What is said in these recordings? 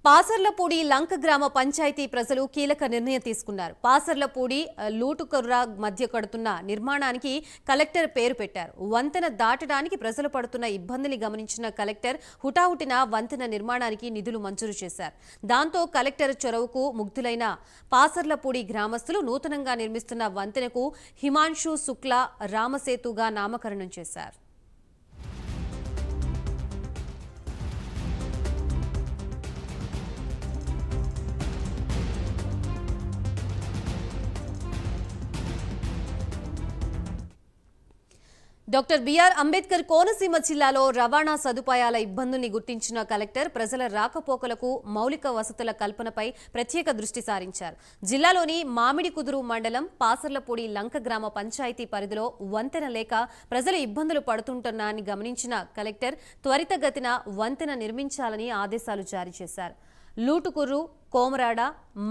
పాసర్లపూడి లంక గ్రామ పంచాయతీ ప్రజలు కీలక నిర్ణయం తీసుకున్నారు. పాసర్లపూడి లూటుకర్ర మధ్య కడుతున్న నిర్మాణానికి కలెక్టర్ పేరు పెట్టారు. వంతెన దాటడానికి ప్రజలు పడుతున్న ఇబ్బందిని గమనించిన కలెక్టర్ హుటాహుటిన వంతెన నిర్మాణానికి నిధులు మంజూరు చేశారు. దాంతో కలెక్టర్ చొరవకు ముగ్ధులైన పాసర్లపూడి గ్రామస్తులు నూతనంగా నిర్మిస్తున్న వంతెనకు హిమాంశు శుక్లా రామసేతుగా నామకరణం చేశారు. డాక్టర్ బిఆర్ అంబేద్కర్ కోనసీమ జిల్లాలో రవాణా సదుపాయాల ఇబ్బందుల్ని గుర్తించిన కలెక్టర్ ప్రజల రాకపోకలకు మౌలిక వసతుల కల్పనపై ప్రత్యేక దృష్టి సారించారు. జిల్లాలోని మామిడికుదురు మండలం పాసర్లపూడి లంక గ్రామ పంచాయతీ పరిధిలో వంతెన లేక ప్రజలు ఇబ్బందులు పడుతుంటున్నారని గమనించిన కలెక్టర్ త్వరితగతిన వంతెన నిర్మించాలని ఆదేశాలు జారీ చేశారు. లూటుకుర్రు, కోమరాడ,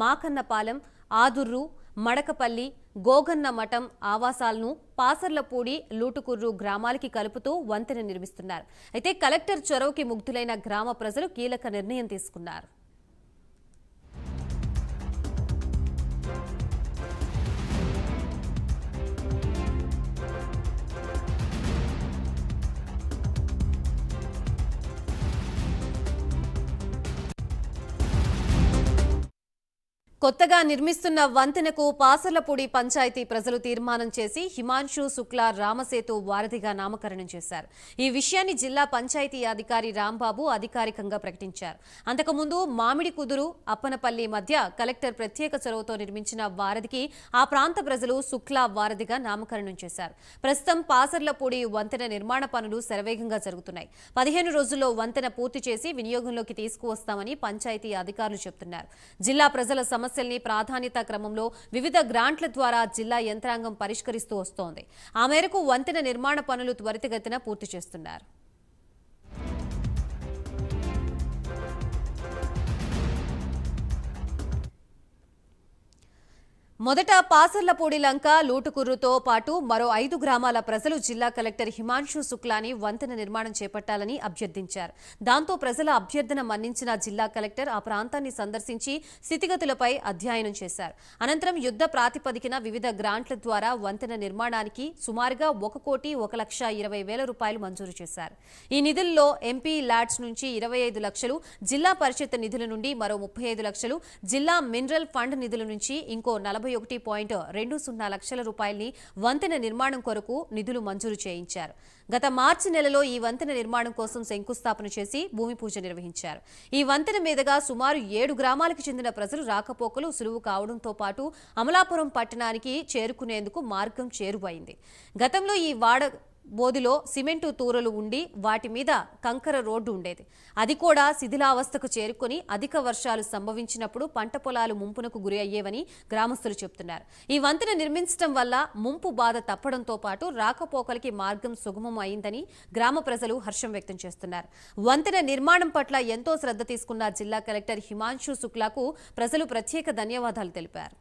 మాకన్నపాలెం, ఆదుర్రు, మడకపల్లి, గోగన్న మఠం ఆవాసాలను పాసర్లపూడి, లూటుకుర్రు గ్రామాలకి కలుపుతూ వంతెన నిర్మిస్తున్నారు. అయితే కలెక్టర్ చొరవకి ముగ్ధులైన గ్రామ ప్రజలు కీలక నిర్ణయం తీసుకున్నారు. కొత్తగా నిర్మిస్తున్న వంతెనకు పాసర్లపూడి పంచాయతీ ప్రజలు తీర్మానం చేసి హిమాంశు శుక్లా రామసేతు వారధిగా నామకరణం చేశారు. ఈ విషయాన్ని జిల్లా పంచాయతీ అధికారి రాంబాబు అధికారికంగా ప్రకటించారు. అంతకుముందు మామిడి కుదురు, అప్పనపల్లి మధ్య కలెక్టర్ ప్రత్యేక చొరవతో నిర్మించిన వారధికి ఆ ప్రాంత ప్రజలు శుక్లా వారధిగా నామకరణం చేశారు. ప్రస్తుతం పాసర్లపూడి వంతెన నిర్మాణ పనులు శరవేగంగా జరుగుతున్నాయి. 15 రోజుల్లో వంతెన పూర్తి చేసి వినియోగంలోకి తీసుకువస్తామని పంచాయతీ అధికారులు చెబుతున్నారు. జిల్లా ప్రజల సమస్యల్ని ప్రాధాన్యత క్రమంలో వివిధ గ్రాంట్ల ద్వారా జిల్లా యంత్రాంగం పరిష్కరిస్తూ వస్తోంది. ఆ మేరకు వంతెన నిర్మాణ పనులు త్వరితగతిన పూర్తి చేస్తున్నారు. మొదట పాసర్లపూడి లంక, లూటుకుర్రుతో పాటు మరో 5 గ్రామాల ప్రజలు జిల్లా కలెక్టర్ హిమాంశు శుక్లాని వంతెన నిర్మాణం చేపట్టాలని అభ్యర్థించారు. దాంతో ప్రజల అభ్యర్థన మన్నించిన జిల్లా కలెక్టర్ ఆ ప్రాంతాన్ని సందర్శించి స్థితిగతులపై అధ్యయనం చేశారు. అనంతరం యుద్ధ ప్రాతిపదికన వివిధ గ్రాంట్ల ద్వారా వంతెన నిర్మాణానికి సుమారుగా 1,20,20,000 రూపాయలు మంజూరు చేశారు. ఈ నిధుల్లో ఎంపీ ల్యాడ్స్ నుంచి 25 లక్షలు, జిల్లా పరిషత్ నిధుల నుండి మరో 35 లక్షలు, జిల్లా మినరల్ ఫండ్ నిధుల నుంచి ఇంకో 41.20 లక్షల రూపాయల్ని వంతెన నిర్మాణం కొరకు నిధులు మంజూరు చేయించారు. గత మార్చి నెలలో ఈ వంతెన నిర్మాణం కోసం శంకుస్థాపన చేసి భూమి పూజ నిర్వహించారు. ఈ వంతెన మీదుగా సుమారు 7 గ్రామాలకు చెందిన ప్రజలు రాకపోకలు సులువు కావడంతో పాటు అమలాపురం పట్టణానికి చేరుకునేందుకు మార్గం చేరువైంది. గతంలో ఈ బోధిలో సిమెంటు తూరలు ఉండి వాటి మీద కంకర రోడ్డు ఉండేది. అది కూడా శిథిలావస్థకు చేరుకొని అధిక వర్షాలు సంభవించినప్పుడు పంట పొలాలు ముంపునకు గురి అయ్యేవని గ్రామస్తులు చెబుతున్నారు. ఈ వంతెన నిర్మించడం వల్ల ముంపు బాధ తప్పడంతో పాటు రాకపోకలకి మార్గం సుగమం అయిందని గ్రామ ప్రజలు హర్షం వ్యక్తం చేస్తున్నారు. వంతెన నిర్మాణం పట్ల ఎంతో శ్రద్ధ తీసుకున్న జిల్లా కలెక్టర్ హిమాంశు శుక్లాకు ప్రజలు ప్రత్యేక ధన్యవాదాలు తెలిపారు.